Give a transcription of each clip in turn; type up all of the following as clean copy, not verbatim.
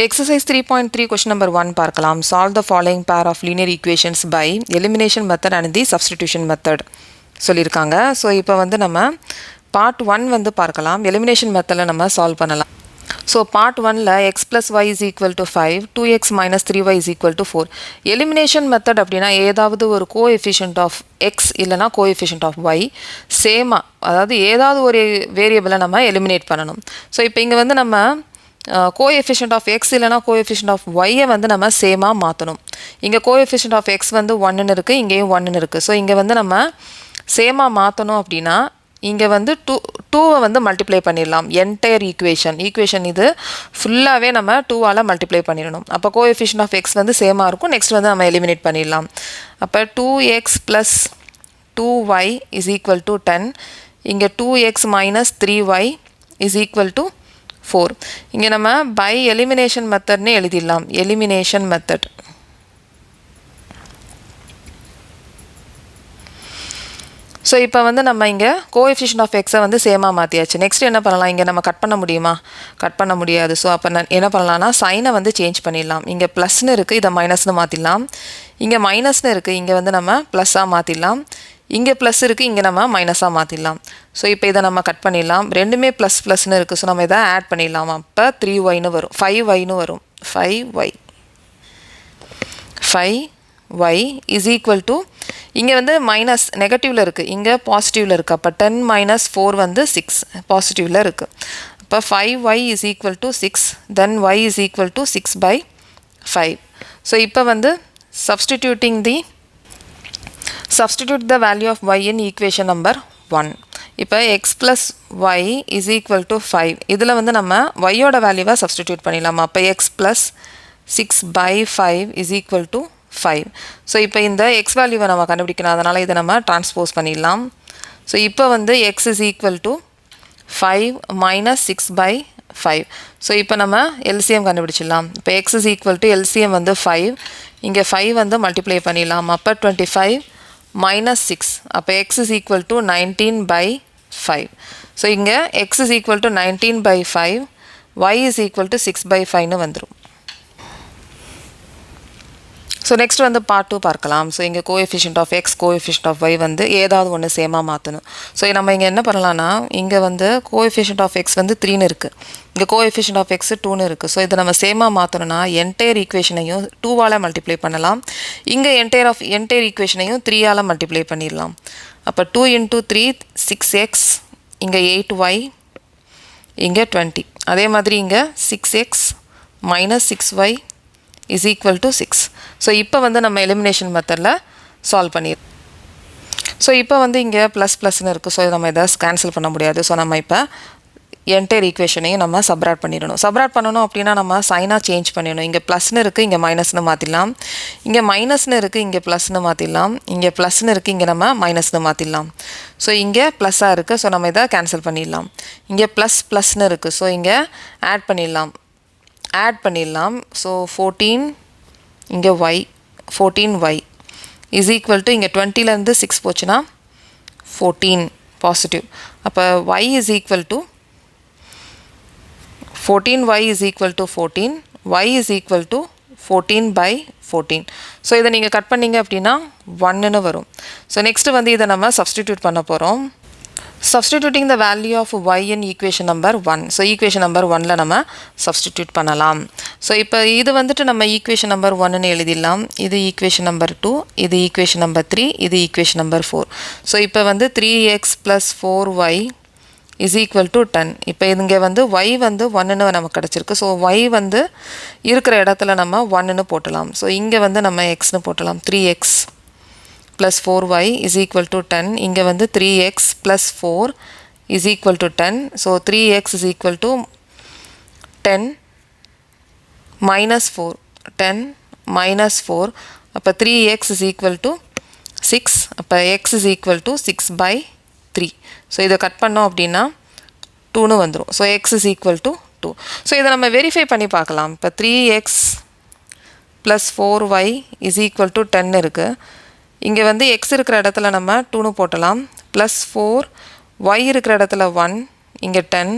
Exercise 3.3 question number 1 பார்க்கலாம். Solve the following pair of linear equations by elimination method and the substitution method சொல்லியிருக்காங்க. So இப்போ வந்து நம்ம part 1 வந்து பார்க்கலாம். எலிமினேஷன் மெத்தடில் நம்ம சால்வ் பண்ணலாம். ஸோ பார்ட் 1ல் x + y = 5, 2x - 3y = 4. Elimination method அப்படின்னா ஏதாவது ஒரு கோஎஃபிஷியன்ட் ஆஃப் x இல்லைனா கோஎஃபிஷியன்ட் ஆஃப் y சேமாக, அதாவது ஏதாவது ஒரு வேரியபிளை நம்ம எலிமினேட் பண்ணணும். ஸோ இப்போ இங்கே வந்து நம்ம கோஎஃபிஷியன்ட் ஆஃப் எக்ஸ் இல்லைனா கோஎஃபிஷியன்ட் ஆஃப் ஒய்யை வந்து நம்ம சேமாக மாற்றணும். இங்கே கோஎஃபிஷியன்ட் ஆஃப் எக்ஸ் வந்து 1ன்னு இருக்குது, இங்கேயும் 1ன்னு இருக்குது. ஸோ இங்கே வந்து நம்ம சேமாக மாற்றணும் அப்படின்னா இங்கே வந்து டூவை வந்து மல்டிப்ளை பண்ணிடலாம். என்டையர் ஈக்குவேஷன் இது ஃபுல்லாகவே நம்ம 2ஆல் மல்டிப்ளை பண்ணிடணும். அப்போ கோஎஃபிஷியன்ட் ஆஃப் எக்ஸ் வந்து சேமாக இருக்கும். நெக்ஸ்ட் வந்து நம்ம எலிமினேட் பண்ணிடலாம். அப்போ 2x + 2y = 10. இங்கே 2x - 3y = 4. இங்கே நம்ம பை எலிமினேஷன் மெத்தட்னு எழுதிடலாம். Elimination method. ஸோ இப்போ வந்து நம்ம இங்கே கோஎஃபிஷியன்ட் ஆஃப் எக்ஸை வந்து சேமாக மாற்றியாச்சு. நெக்ஸ்ட் என்ன பண்ணலாம்? இங்கே நம்ம கட் பண்ண முடியுமா? கட் பண்ண முடியாது. ஸோ அப்போ என்ன பண்ணலாம்னா சைனை வந்து சேஞ்ச் பண்ணிடலாம். இங்கே ப்ளஸ்னு இருக்குது, இதை மைனஸ்னு மாற்றிடலாம். இங்கே மைனஸ்னு இருக்குது, இங்கே வந்து நம்ம ப்ளஸ்ஸாக மாற்றிடலாம். இங்கே ப்ளஸ் இருக்குது, இங்கே நம்ம மைனஸாக மாற்றிடலாம். ஸோ இப்போ இதை நம்ம கட் பண்ணிடலாம். ரெண்டுமே ++ன்னு இருக்குது. ஸோ நம்ம இதை ஆட் பண்ணிடலாம். அப்போ 3yன்னு வரும், 5yன்னு வரும். 5y = இங்கே வந்து மைனஸ் நெகட்டிவில் இருக்குது, இங்கே பாசிட்டிவில் இருக்குது. அப்போ 10 - 4 வந்து 6 பாசிட்டிவில் இருக்குது. அப்போ 5y = 6, தென் y = 6/5. ஸோ இப்போ வந்து substitute the value of y in equation number 1. இப்போ x + y = 5. இதில் வந்து நம்ம y-ஓட வேல்யூவை சப்ஸ்டிடியூட் பண்ணிடலாம். அப்போ x + 6/5 = 5. ஸோ இப்போ இந்த x வேல்யூவை நம்ம கண்டுபிடிக்கணும். அதனால் இதை நம்ம டிரான்ஸ்போஸ் பண்ணிடலாம். ஸோ இப்போ வந்து x = 5 - 6/5. ஸோ இப்போ நம்ம LCM கண்டுபிடிச்சிடலாம். இப்போ x = LCM வந்து 5, இங்கே 5 வந்து மல்டிப்ளை பண்ணிடலாம். அப்போ 25 - 6. அப்போ x = 19/5. ஸோ இங்கே x = 19/5, y = 6/5ன்னு வந்துடும். ஸோ நெக்ஸ்ட் வந்து பார்ட் 2 பார்க்கலாம். ஸோ இங்கே coefficient of x, coefficient of y வந்து ஏதாவது ஒன்று சேமாக மாற்றணும். ஸோ நம்ம இங்கே என்ன பண்ணலான்னா, இங்கே வந்து கோஎஃபிஷியன்ட் ஆஃப் எக்ஸ் வந்து 3ன்னு இருக்குது, இங்கே கோஎஃபிஷியன்ட் ஆஃப் எக்ஸ் 2ன்னு இருக்குது. ஸோ இதை நம்ம சேமாக மாற்றணும்னா என்டையர் ஈக்குவேஷனையும் 2ஆல் மல்டிப்ளை பண்ணலாம். இங்கே என்டையர் ஈக்குவேஷனையும் 3ஆல் மல்டிப்ளை பண்ணிடலாம். அப்போ 2 × 3 6x, இங்கே 8y, இங்கே 20. அதே மாதிரி இங்கே 6x - 6y = 6. ஸோ இப்போ வந்து நம்ம எலிமினேஷன் மெத்தடில் சால்வ் பண்ணிடுறோம். ஸோ இப்போ வந்து இங்கே ++ன்னு இருக்குது. ஸோ நம்ம இதை கேன்சல் பண்ண முடியாது. ஸோ நம்ம இப்போ என்டையர் ஈக்குவேஷனையும் நம்ம சப்ராக்ட் பண்ணிடணும். சப்ராக்ட் பண்ணணும் அப்படின்னா நம்ம சைனாக சேஞ்ச் பண்ணிடணும். இங்கே ப்ளஸ்னு இருக்குது, இங்கே மைனஸ்னு மாற்றிடலாம். இங்கே மைனஸ்னு இருக்குது, இங்கே ப்ளஸ்னு மாற்றிடலாம். இங்கே ப்ளஸ்னு இருக்குது, இங்கே நம்ம மைனஸ்னு மாற்றிடலாம். ஸோ இங்கே ப்ளஸ்ஸாக இருக்குது. ஸோ நம்ம இதை கேன்சல் பண்ணிடலாம். இங்கே ++ன்னு இருக்குது. ஸோ இங்கே ஆட் பண்ணிடலாம். ஸோ 14, இங்கே y 14y = இங்கே 20லேருந்து 6 போச்சுன்னா 14 பாசிட்டிவ். அப்போ y = 14y = 14, y = 14/14. ஸோ இதை நீங்கள் கட் பண்ணிங்க அப்படின்னா 1ன்னு வரும். ஸோ நெக்ஸ்ட்டு வந்து இதை நம்ம சப்ஸ்டிடியூட் பண்ண போகிறோம். Substituting the value of y in equation number 1. So equation number 1ல நம்ம சப்ஸ்டிடியூட் பண்ணலாம். ஸோ இப்போ இது வந்துட்டு நம்ம equation number 1ன்னு எழுதிடலாம். இது equation number 2, இது equation number 3, இது equation number 4. ஸோ இப்போ வந்து 3x + 4y = 10. இப்போ இங்கே வந்து y வந்து 1ன்னு நமக்கு கிடச்சிருக்கு. ஸோ y வந்து இருக்கிற இடத்துல நம்ம 1ன்னு போட்டலாம். ஸோ இங்கே வந்து நம்ம xன்னு போட்டலாம். 3x + 4y = 10. இங்கே வந்து 3x + 4 = 10. So 3x = 10 - 4, 10 - 4. அப்போ 3x = 6. அப்போ x = 6/3. ஸோ இதை கட் பண்ணோம் அப்படின்னா 2ன்னு வந்துடும். So x = 2. ஸோ இதை நம்ம வெரிஃபை பண்ணி பார்க்கலாம். இப்போ 3x + 4y = 10 இருக்குது. இங்கே வந்து x இருக்கிற இடத்துல நம்ம 2ன்னு போட்டலாம். +4y இருக்கிற இடத்துல 1, இங்கே 10.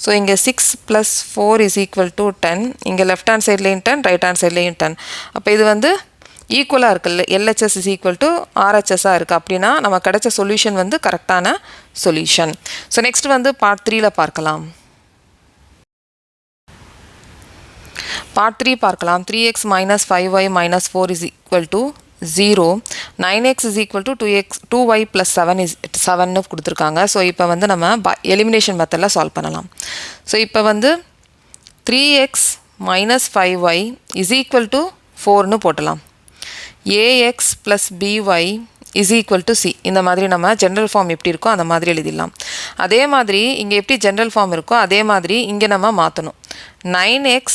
ஸோ இங்கே 6 + 4 = 10. இங்கே லெஃப்ட் ஹேண்ட் சைட்லேயும் 10, ரைட் ஹேண்ட் சைட்லேயும் 10. அப்போ இது வந்து ஈக்குவலாக இருக்குல்ல, LHS = RHS இருக்குது. அப்படின்னா நம்ம கிடைச்ச சொல்யூஷன் வந்து கரெக்டான சொல்யூஷன். ஸோ நெக்ஸ்ட் வந்து பார்ட் 3ல் பார்க்கலாம். பார்ட் 3 பார்க்கலாம். 3x - 5y - 4 = 0. 9x = 2y + 7 கொடுத்துருக்காங்க. ஸோ இப்போ வந்து நம்ம எலிமினேஷன் மெத்தடில் சால்வ் பண்ணலாம். ஸோ இப்போ வந்து 3x - 5y = 4ன்னு போட்டலாம். ax + by = c. இந்த மாதிரி நம்ம ஜென்ரல் ஃபார்ம் எப்படி இருக்கோ அந்த மாதிரி எழுதிடலாம். அதே மாதிரி இங்கே எப்படி ஜென்ரல் ஃபார்ம் இருக்கோ அதே மாதிரி இங்கே நம்ம மாற்றணும். 9x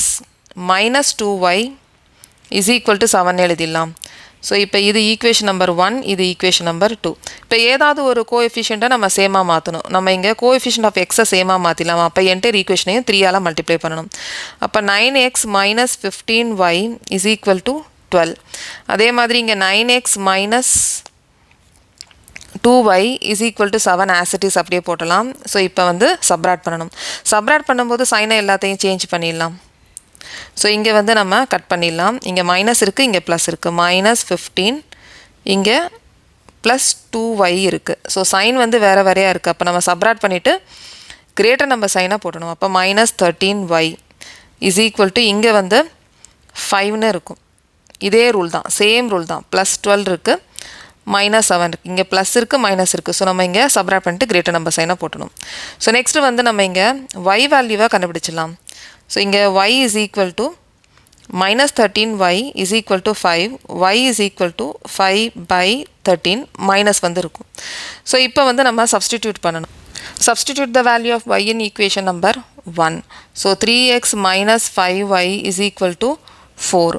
- 2y = 7 எழுதிடலாம். ஸோ இப்போ இது ஈக்குவேஷன் நம்பர் 1, இது ஈக்குவேஷன் நம்பர் 2. இப்போ ஏதாவது ஒரு கோஎஃபிஷியண்ட்டை நம்ம சேமாக மாற்றணும். நம்ம இங்கே கோஎஃபிஷியன்ட் ஆஃப் எக்ஸை சேமாக மாற்றிடலாம். அப்போ என்டையர் ஈக்குவேஷனையும் 3ஆல் மல்டிப்ளை பண்ணணும். அப்போ 9x - 15y = 12. அதே மாதிரி இங்கே 9x - 2y = 7 as it is அப்படியே போட்டலாம். ஸோ இப்போ வந்து சப்ராக்ட் பண்ணணும். சப்ராக்ட் பண்ணும்போது சைனை எல்லாத்தையும் சேஞ்ச் பண்ணிடலாம். ஸோ இங்கே வந்து நம்ம கட் பண்ணிடலாம். இங்கே மைனஸ் இருக்குது, இங்கே ப்ளஸ் இருக்குது. -15, இங்கே +2y இருக்குது. ஸோ சைன் வந்து வேறு வேறையாக இருக்குது. அப்போ நம்ம சப்ராக்ட் பண்ணிவிட்டு கிரேட்டர் நம்பர் சைனாக போடணும். அப்போ -13y = இங்கே வந்து 5ன்னு இருக்கும். இதே ரூல் தான், சேம் ரூல் தான். +12 இருக்குது, -7 இருக்குது. இங்கே ப்ளஸ் இருக்குது, மைனஸ் இருக்குது. ஸோ நம்ம இங்கே சப்ராக்ட் பண்ணிட்டு கிரேட்டர் நம்பர் சைனாக போட்டணும். ஸோ நெக்ஸ்ட்டு வந்து நம்ம இங்கே y வேல்யூவாக கண்டுபிடிச்சிடலாம். ஸோ இங்கே y = -13y = 5. y = 5/13 மைனஸ் வந்து இருக்கும். ஸோ இப்போ வந்து நம்ம சப்ஸ்டிடியூட் பண்ணணும். Substitute the value of y in equation number 1. So 3x - 5y = 4.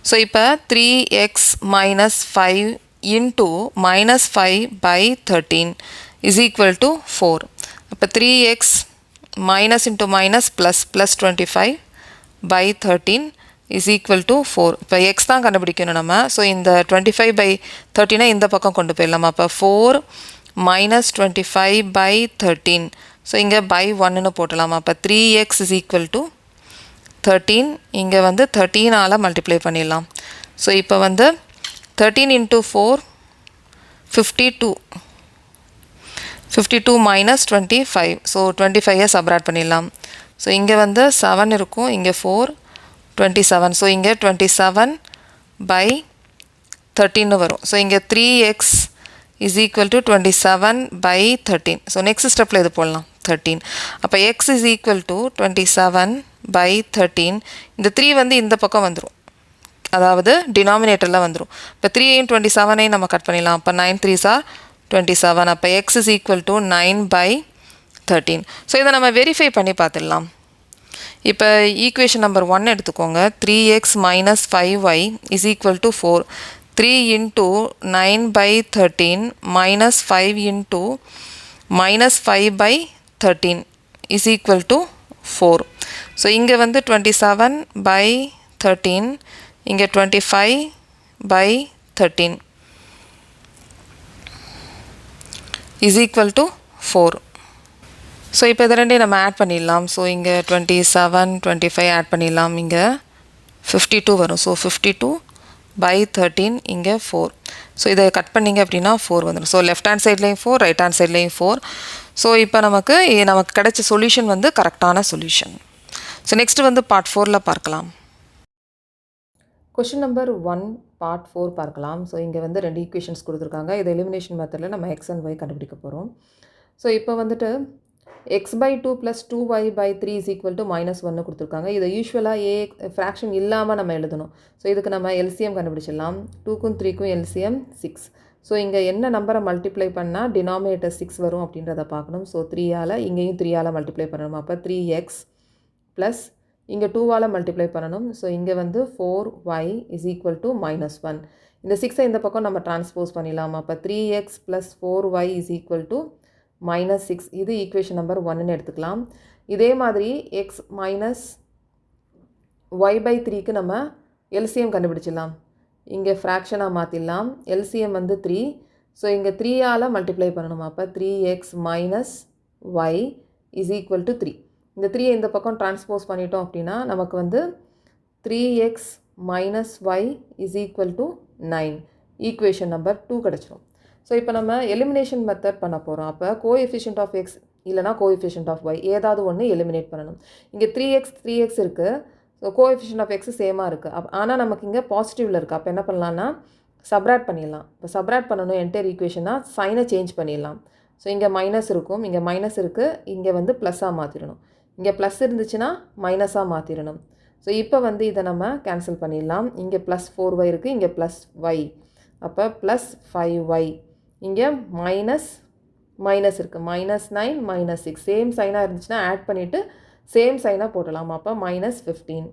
So இப்போ 3x - 5 into -5/13 = 4. அப்போ 3x minus into minus plus 25/13 = 4. இப்போ x தான் கண்டுபிடிக்கணும் நம்ம. ஸோ இந்த 25/13 இந்த பக்கம் கொண்டு போயிடலாம். அப்போ 4 - 25/13. ஸோ இங்கே by 1ன்னு போட்டலாம். அப்போ 3x = 13. இங்கே வந்து 13ஆல் மல்டிப்ளை பண்ணிடலாம். ஸோ இப்போ வந்து 13 into 4 52. 52 minus 25. ஸோ 25ஐ சப்ராக்ட் பண்ணிடலாம். ஸோ இங்கே வந்து 7 இருக்கும், இங்கே 4, 27. ஸோ இங்கே 27/13 வரும். ஸோ இங்கே 3x = 27/13. ஸோ நெக்ஸ்ட் ஸ்டெப்பில் இது போடலாம் 13. அப்போ x = 27/13. இந்த 3 வந்து இந்த பக்கம் வந்துடும், அதாவது டினாமினேட்டரில் வந்துடும். இப்போ 3ஐயும் 27ஐயும் நம்ம கட் பண்ணிடலாம். அப்போ 9 3s are 27. அப்போ x = 9/13. ஸோ இதை நம்ம வெரிஃபை பண்ணி பார்த்துடலாம். இப்போ ஈக்குவேஷன் நம்பர் 1 எடுத்துக்கோங்க. 3x - 5y = 4. 3 into 9/13 minus 5 into -5/13 = 4. So இங்கே வந்து 27/13, இங்கே 25/13 = 4. ஸோ இப்போ இதை ரெண்டையும் நம்ம ஆட் பண்ணிடலாம். ஸோ இங்கே 27 25 ஆட் பண்ணிடலாம். இங்கே 52 வரும். ஸோ 52/13 இங்கே 4. ஸோ இதை கட் பண்ணிங்க அப்படின்னா 4 வந்துடும். ஸோ லெஃப்ட் ஹேண்ட் சைட்லேயும் 4, ரைட் ஹேண்ட் சைட்லேயும் 4. ஸோ இப்போ நமக்கு கிடைச்ச சொல்யூஷன் வந்து கரெக்டான சொல்யூஷன். ஸோ நெக்ஸ்ட் வந்து பார்ட் 4ல் பார்க்கலாம். கொஷின் நம்பர் 1 பார்ட் 4 பார்க்கலாம். ஸோ இங்கே வந்து 2 ஈக்குவேஷன்ஸ் கொடுத்துருக்காங்க. இது எலிமினேஷன் மெத்தடில் நம்ம x and y கண்டுபிடிக்க போகிறோம். ஸோ இப்போ வந்துட்டு x/2 + 2y/3 = -1 கொடுத்துருக்காங்க. இதை யூஸ்வலாக ஃப்ராக்ஷன் இல்லாமல் நம்ம எழுதணும். ஸோ இதுக்கு நம்ம LCM கண்டுபிடிச்சிடலாம். 2க்கும் 3க்கும் LCM 6. ஸோ இங்கே என்ன நம்பரை மல்டிப்ளை பண்ணால் டினாமினேட்டர் 6 வரும் அப்படின்றத பார்க்கணும். ஸோ 3ஆல் இங்கேயும் 3ஆல் மல்டிப்ளை பண்ணணும். அப்போ 3x ப்ளஸ் இங்கே 2ஆல் மல்டிப்ளை பண்ணணும். ஸோ இங்கே வந்து 4y = -1. இந்த 6ஐ இந்த பக்கம் நம்ம டிரான்ஸ்போஸ் பண்ணிடலாம். அப்போ 3x + 4y = -6. இது ஈக்குவேஷன் நம்பர் 1ன்னு எடுத்துக்கலாம். இதே மாதிரி x - y/3க்கு நம்ம LCM கண்டுபிடிச்சிடலாம். இங்கே ஃப்ராக்ஷனாக மாற்றிடலாம். LCM வந்து 3. ஸோ இங்கே 3ஆல் மல்டிப்ளை பண்ணணும். அப்போ 3x - y = 3. இந்த 3 இந்த பக்கம் டிரான்ஸ்போஸ் பண்ணிட்டோம் அப்படின்னா நமக்கு வந்து 3x minus y is equal to 9. Equation number 2 கிடச்சிரும். ஸோ இப்போ நம்ம எலிமினேஷன் மெத்தட் பண்ண போகிறோம். அப்போ கோஎஃபிஷியன்ட் ஆஃப் எக்ஸ் இல்லைனா கோஎஃபிஷியன்ட் ஆஃப் ஒய் ஏதாவது ஒன்று எலிமினேட் பண்ணணும். இங்கே 3x இருக்குது. ஸோ கோஎஃபிஷியன்ட் ஆஃப் எக்ஸ் சேமாக இருக்குது. ஆனால் நமக்கு இங்கே பாசிட்டிவில் இருக்குது. அப்போ என்ன பண்ணலான்னா சப்ராக்ட் பண்ணிடலாம். இப்போ சப்ராக்ட் பண்ணணும் என்டையர் ஈக்குவேஷன்னா சைனை சேஞ்ச் பண்ணிடலாம். ஸோ இங்கே மைனஸ் இருக்கும், இங்கே மைனஸ் இருக்குது, இங்கே வந்து ப்ளஸ்ஸாக மாற்றிடணும். இங்கே ப்ளஸ் இருந்துச்சுன்னா மைனஸாக மாற்றிடணும். ஸோ இப்போ வந்து இதை நம்ம கேன்சல் பண்ணிடலாம். இங்கே ப்ளஸ் 4y இருக்குது, இங்கே ப்ளஸ் y. அப்போ ப்ளஸ் 5y. இங்கே மைனஸ் இருக்குது, -9 -6 சேம் சைனாக இருந்துச்சுன்னா ஆட் பண்ணிவிட்டு சேம் சைனாக போட்டலாம். அப்போ -15.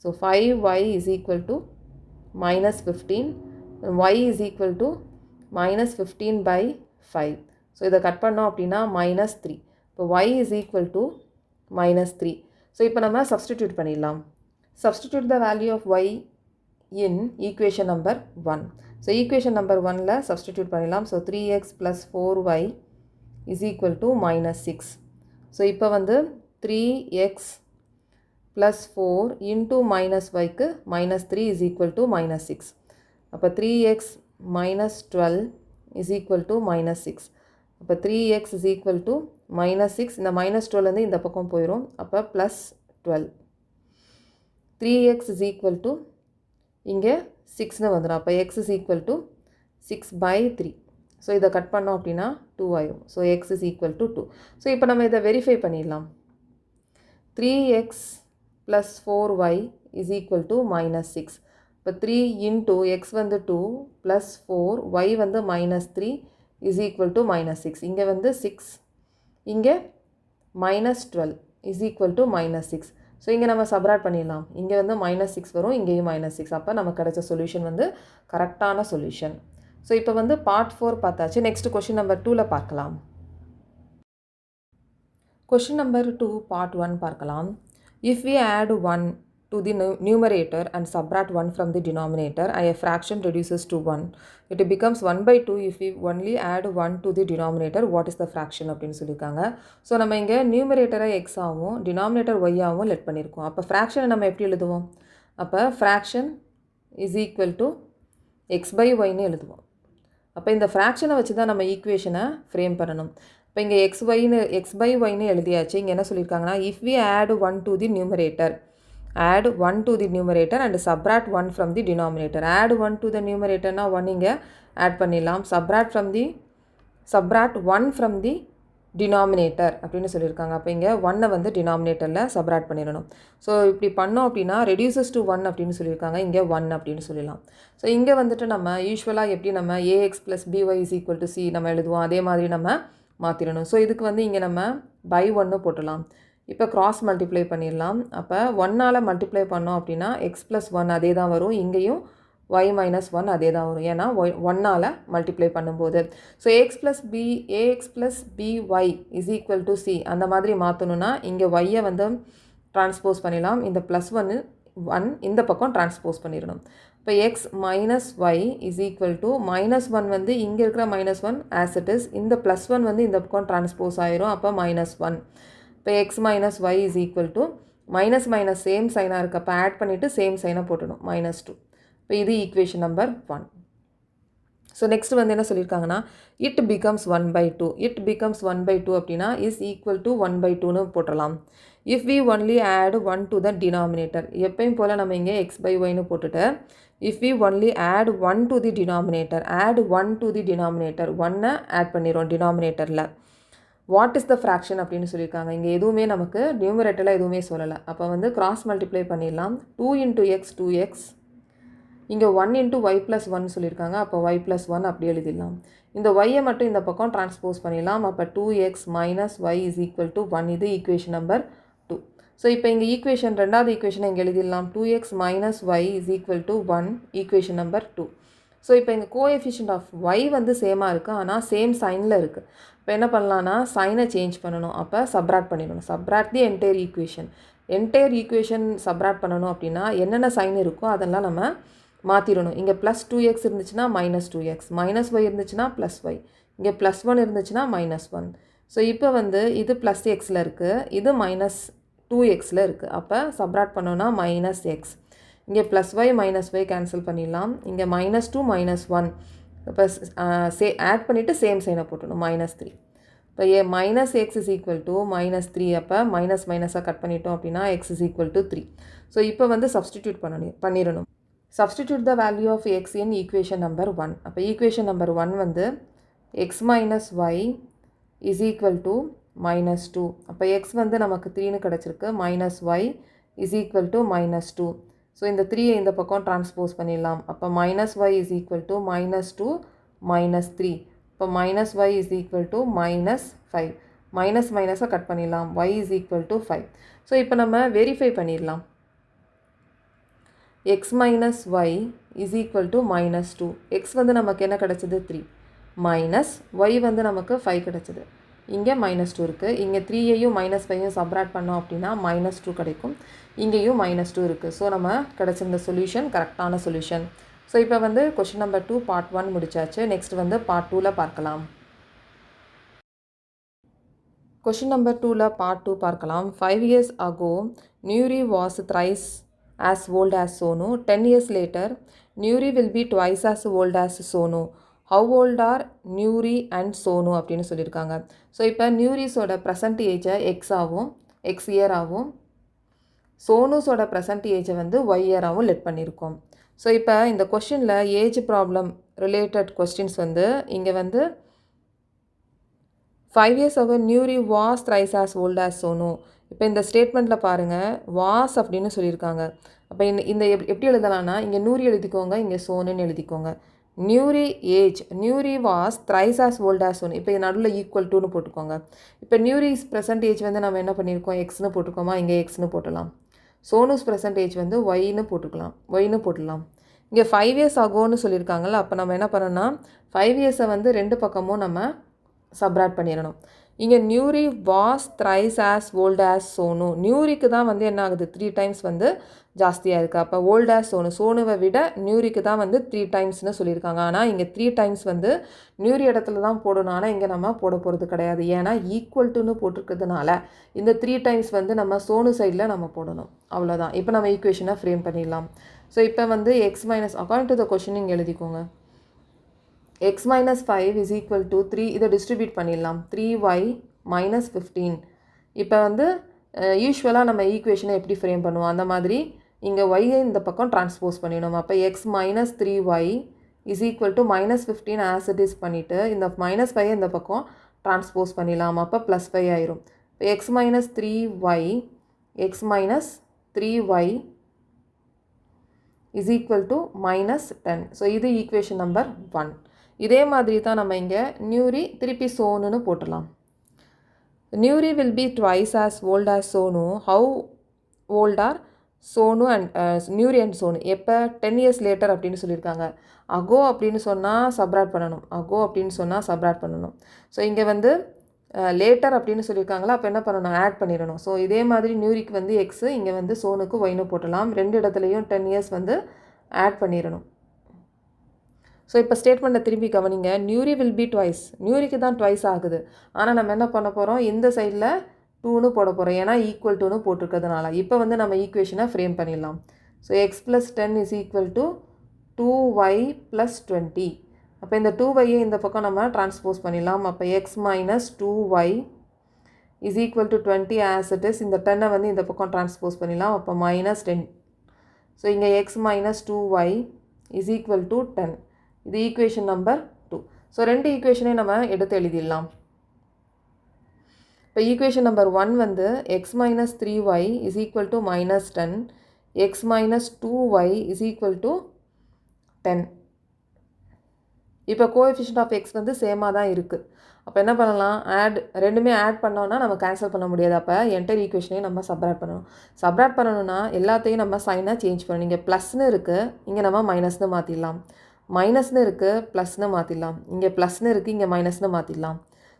So 5y is equal to -15. y is equal to -15/5. So இதை கட் பண்ணோம் அப்படின்னா -3. இப்போ y is equal to -3. So இப்போ நம்ம சப்ஸ்டிடியூட் பண்ணிடலாம். Substitute the value of y in equation number 1. So equation number 1ல substitute பண்ணிடலாம். So 3x plus 4y is equal to -6. So இப்போ வந்து 3x plus 4 into -yக்கு -3 is equal to -6. அப்போ 3x minus 12 is equal to -6. அப்போ 3x is equal to -6. இந்த -12 வந்து இந்த பக்கம் போயிடும். அப்போ plus 12. 3x is equal to இங்கே 6னு வந்துடும். அப்போ x is equal to 6/3. So இதை கட் பண்ணோம் அப்படின்னா 2 ஆயிடும். So x is equal to 2. So இப்போ நம்ம இதை வெரிஃபை பண்ணிடலாம். 3x plus 4y is equal to -6. இப்போ 3 into x வந்து 2 plus 4 y வந்து -3 is equal to -6. இங்கே வந்து 6, இங்கே -12 is equal to -6. ஸோ இங்கே நம்ம சப்ராக்ட் பண்ணிடலாம். இங்கே வந்து -6 வரும், இங்கேயும் -6. அப்போ நமக்கு கிடைச்ச சொல்யூஷன் வந்து கரெக்டான சொல்யூஷன். ஸோ இப்போ வந்து பார்ட் 4 பார்த்தாச்சு. நெக்ஸ்ட் கொஷின் நம்பர் 2ல பார்க்கலாம். கொஷின் நம்பர் 2 பார்ட் 1 பார்க்கலாம். If we add 1 to the numerator and subtract 1 from the denominator and a fraction reduces to 1, it becomes 1/2 if we only add 1 to the denominator. What is the fraction அப்படின்னு சொல்லியிருக்காங்க. So நம்ம இங்கே நியூமரேட்டரை x ஆகவும் denominator y ஆகவும் let பண்ணியிருக்கோம். அப்போ ஃப்ராக்ஷனை நம்ம எப்படி எழுதுவோம்? அப்போ ஃப்ராக்ஷன் இஸ் ஈக்குவல் டு x/yன்னு எழுதுவோம். அப்போ இந்த ஃப்ராக்ஷனை வச்சு தான் நம்ம ஈக்குவேஷனை ஃப்ரேம் பண்ணணும். இப்போ இங்கே x/yன்னு எழுதியாச்சு. இங்கே என்ன சொல்லியிருக்காங்கன்னா if we add 1 to the numerator, add 1 to the numerator and subtract 1 from the denominator. Add 1 to the numerator na 1 இங்கே ஆட் பண்ணிடலாம். subtract 1 from the denominator அப்படின்னு சொல்லியிருக்காங்க. அப்போ இங்கே 1 வந்து டினாமினேட்டரில் சப்ராக்ட் பண்ணிடணும். ஸோ இப்படி பண்ணோம் அப்படின்னா reduces to 1 அப்படின்னு சொல்லியிருக்காங்க. இங்கே 1 அப்படின்னு சொல்லலாம். ஸோ இங்கே வந்துட்டு நம்ம யூஸ்வலாக எப்படி நம்ம ax plus by is equal to c நம்ம எழுதுவோம், அதே மாதிரி நம்ம மாற்றிடணும். ஸோ இதுக்கு வந்து இங்கே நம்ம by 1 போட்டலாம். இப்போ கிராஸ் மல்டிப்ளை பண்ணிடலாம். அப்போ 1ஆல் மல்டிப்ளை பண்ணோம் அப்படின்னா x plus 1 அதே தான் வரும், இங்கேயும் y minus 1 அதே தான் வரும். ஏன்னா 1ஆல் மல்டிப்ளை பண்ணும்போது. So ax plus by is equal to c அந்த மாதிரி மாற்றணுன்னா இங்கே yயை வந்து டிரான்ஸ்போஸ் பண்ணிடலாம். இந்த +1 இந்த பக்கம் டிரான்ஸ்போஸ் பண்ணிடணும். இப்போ x minus y is equal to -1 வந்து இங்கே இருக்கிற -1 as it is, இந்த +1 வந்து இந்த பக்கம் டிரான்ஸ்போஸ் ஆயிரும். அப்போ -1. இப்போ x minus y is equal to minus same சைனாக இருக்குது. அப்போ ஆட் பண்ணிவிட்டு சேம் சைனாக போட்டணும் -2. இப்போ இது ஈக்குவேஷன் நம்பர் 1. ஸோ நெக்ஸ்ட் வந்து என்ன சொல்லியிருக்காங்கன்னா it becomes 1/2. it becomes 1/2 அப்படின்னா is equal to 1/2ன்னு போட்டலாம். if we only add 1 to the denominator, எப்பயும் போல் நம்ம இங்கே x/yன்னு போட்டுட்டு if we only add 1 to the denominator, add 1 to the denominator, 1 add பண்ணிடுறோம் டினாமினேட்டரில். வாட் இஸ் த ஃப்ராக்ஷன் அப்படின்னு சொல்லியிருக்காங்க. இங்கே எதுவுமே நமக்கு நியூமரேட்டரில் எதுவுமே சொல்லலை. அப்போ வந்து கிராஸ் மல்டிப்ளை பண்ணிடலாம். 2 into x 2x, இங்கே 1 into y plus 1 சொல்லியிருக்காங்க. அப்போ y plus 1 அப்படி எழுதிடலாம். இந்த yயை மட்டும் இந்த பக்கம் டிரான்ஸ்போஸ் பண்ணிடலாம். அப்போ 2x minus y is equal to 1. இது ஈக்குவேஷன் நம்பர் 2. ஸோ இப்போ இங்கே ஈக்குவேஷன் ரெண்டாவது ஈக்குவேஷனை இங்கே எழுதிடலாம். 2x minus y is equal to 1, equation number 2. So இப்போ இங்கே கோஎஃபிஷியன்ட் ஆஃப் y வந்து சேமாக இருக்குது, ஆனால் சேம் சைனில் இருக்குது. இப்போ என்ன பண்ணலான்னா சைனை சேஞ்ச் பண்ணணும். அப்போ சப்ராக்ட் பண்ணிடணும். Subtract the entire equation subtract பண்ணணும் அப்படின்னா என்னென்ன சைன் இருக்கோ அதெல்லாம் நம்ம மாற்றிடணும். இங்கே +2x இருந்துச்சுன்னா -2x, -y இருந்துச்சுன்னா +y, இங்கே +1 இருந்துச்சுன்னா -1. ஸோ இப்போ வந்து இது +xல இருக்குது, இது 2xல இருக்குது. அப்போ சப்ராக்ட் பண்ணோன்னா -x. இங்கே +y கேன்சல் பண்ணிடலாம். இங்கே -2 -1. இப்போ ஆட் பண்ணிவிட்டு சேம் சைனை போட்டணும் -3. இப்போ -x is equal to -3. அப்போ மைனஸாக கட் பண்ணிட்டோம் அப்படின்னா x is equal to 3. So இப்போ வந்து சப்ஸ்டிடியூட் பண்ணிடணும். Substitute the value of x in equation number 1. அப்போ equation number 1 வந்து x minus y is equal to -2. அப்போ x வந்து நமக்கு 3னு கிடச்சிருக்கு. minus y is equal to -2. So இந்த 3 இந்த பக்கம் டிரான்ஸ்போஸ் பண்ணிடலாம். அப்போ -y is equal to -2 -3. இப்போ -y is equal to -5. மைனஸாக கட் பண்ணிடலாம். y is equal to 5. So இப்போ நம்ம வெரிஃபை பண்ணிடலாம். x minus y is equal to -2. x வந்து நமக்கு என்ன கிடச்சிது 3 மைனஸ் y வந்து நமக்கு 5 கிடச்சிது. இங்கே -2 இருக்குது. இங்கே 3ஐயும் -5ஐயும் சப்ராக்ட் பண்ணோம் அப்படின்னா -2 கிடைக்கும். இங்கேயும் -2 இருக்குது. ஸோ நம்ம கிடச்சிருந்த சொல்யூஷன் கரெக்டான சொல்யூஷன். ஸோ இப்போ வந்து கொஷின் நம்பர் 2 பார்ட் 1 முடிச்சாச்சு. நெக்ஸ்ட் வந்து பார்ட் 2ல் பார்க்கலாம். கொஷின் நம்பர் 2ல் பார்ட் 2 பார்க்கலாம். 5 years ago Nuri was thrice as old as Sonu. 10 years later Nuri will be twice as old as Sonu. How old are Nuri and Sonu அப்படின்னு சொல்லியிருக்காங்க. So இப்போ நியூரிஸோட present ஏஜை X year ஆகும், சோனுஸோட present ஏஜை வந்து Y இயராகவும் let பண்ணியிருக்கோம். So இப்போ இந்த கொஷினில் age problem related questions வந்து இங்கே வந்து 5 years ago Nuri was thrice as old as Sonu. இப்போ இந்த ஸ்டேட்மெண்ட்டில் பாருங்கள் வாஸ் அப்படின்னு சொல்லியிருக்காங்க. அப்போ இந்த எப்படி எழுதலாம்னா இங்கே நூரி எழுதிக்கோங்க, இங்கே சோனுன்னு எழுதிக்கோங்க. Nuri age, Nuri was thrice as old as Sonu. இப்போ நடுவில் ஈக்குவல் டுன்னு போட்டுக்கோங்க. இப்போ நியூரிஸ் ப்ரெசன்ட் ஏஜ் வந்து நம்ம என்ன பண்ணியிருக்கோம், எக்ஸ்னு போட்டுக்கோமா, இங்கே எக்ஸ்னு போட்டலாம். சோனுஸ் ப்ரெசன்ட் ஏஜ் வந்து ஒய்னு போட்டுடலாம். இங்கே 5 years agoன்னு சொல்லியிருக்காங்கல்ல. அப்போ நம்ம என்ன பண்ணோம்னா 5 yearsஐ வந்து ரெண்டு பக்கமும் நம்ம சப்ராக்ட் பண்ணிடணும். இங்கே Nuri was thrice as old as Sonu. நியூரிக்கு தான் வந்து என்ன ஆகுது 3 times வந்து ஜாஸ்தியாக இருக்குது. அப்போ ஓல்ட் as Sonu, சோனுவை விட நியூரிக்கு தான் வந்து 3 timesனு சொல்லியிருக்காங்க. ஆனால் இங்கே 3 times வந்து நியூரி இடத்துல தான் போடணும். ஆனால் இங்கே நம்ம போட போகிறது கிடையாது. ஏன்னா ஈக்குவல் டுன்னு போட்டிருக்கிறதுனால இந்த 3 times வந்து நம்ம சோனு சைடில் நம்ம போடணும். அவ்வளோதான். இப்போ நம்ம ஈக்குவேஷனை ஃப்ரேம் பண்ணிடலாம். ஸோ இப்போ வந்து X minus according to the question இங்கே எழுதிக்கோங்க. x minus 5 is equal to 3. இதை டிஸ்ட்ரிபியூட் பண்ணிடலாம். 3y minus 15. இப்போ வந்து யூஸ்வலாக நம்ம ஈக்குவேஷனை எப்படி ஃப்ரேம் பண்ணுவோம் அந்த மாதிரி இங்கே y இந்த பக்கம் டிரான்ஸ்போஸ் பண்ணிடணும். அப்போ x minus 3y is equal to minus 15 as it is பண்ணிவிட்டு இந்த -5 இந்த பக்கம் டிரான்ஸ்போஸ் பண்ணிடலாம். அப்போ +5 ஆயிரும். இப்போ x minus 3y is equal to -10. So இது ஈக்குவேஷன் நம்பர் 1. இதே மாதிரி தான் நம்ம இங்கே நியூரி திருப்பி சோனுன்னு போட்டலாம். Nuri will be twice as old as Sonu. How old are Sonu and Nuri and Sonu? எப்போ 10 years later அப்படின்னு சொல்லியிருக்காங்க. அகோ அப்படின்னு சொன்னால் சப்ராக்ட் பண்ணணும். ஸோ இங்கே வந்து லேட்டர் அப்படின்னு சொல்லியிருக்காங்களா. அப்போ என்ன பண்ணணும், ஆட் பண்ணிடணும். ஸோ இதே மாதிரி நியூரிக்கு வந்து எக்ஸு, இங்கே வந்து சோனுக்கு ஒய்னு போட்டலாம். ரெண்டு இடத்துலையும் 10 years வந்து ஆட் பண்ணிடணும். ஸோ இப்போ ஸ்டேட்மெண்ட்டை திரும்பி கவனிங்க. நியூரி வில் பி ட்வைஸ், நியூரிக்கு தான் ட்வைஸ் ஆகுது. ஆனால் நம்ம என்ன பண்ண போகிறோம், இந்த சைடில் 2ன்னு போட போகிறோம். ஏன்னா ஈக்குவல் டுன்னு போட்டிருக்கிறதுனால. இப்போ வந்து நம்ம ஈக்குவேஷனை ஃப்ரேம் பண்ணிடலாம். So x + 10 is equal to 2y + 20. அப்போ இந்த 2yயை இந்த பக்கம் நம்ம டிரான்ஸ்போஸ் பண்ணிடலாம். அப்போ x minus 2y is equal to 20 as it is. இந்த 10ஐ வந்து இந்த பக்கம் டிரான்ஸ்போஸ் பண்ணிடலாம். அப்போ -10. ஸோ இங்கே x minus 2y is equal to 10. இது ஈக்குவேஷன் நம்பர் 2. ஸோ ரெண்டு ஈக்குவேஷனையும் நம்ம எடுத்து எழுதிடலாம். இப்போ ஈக்குவேஷன் நம்பர் 1 வந்து x minus 3y is equal to -10. x minus 2y is equal to 10. இப்போ கோஎஃபிஷியன்ட் ஆஃப் x வந்து சேமாக தான் இருக்குது. அப்போ என்ன பண்ணலாம், ரெண்டுமே ஆட் பண்ணோன்னா நம்ம கேன்சல் பண்ண முடியாது. அப்போ என்டையர் ஈக்குவேஷனையும் நம்ம சப்ராக்ட் பண்ணணும்னா எல்லாத்தையும் நம்ம சைனாக சேஞ்ச் பண்ணணும். இங்கே ப்ளஸ்னு இருக்குது, இங்கே நம்ம மைனஸ்னு மாற்றிடலாம். மைனஸ்னு இருக்குது, ப்ளஸ்னு மாற்றிடலாம். இங்கே ப்ளஸ்னு இருக்குது, இங்கே மைனஸ்னு மாற்றிடலாம்.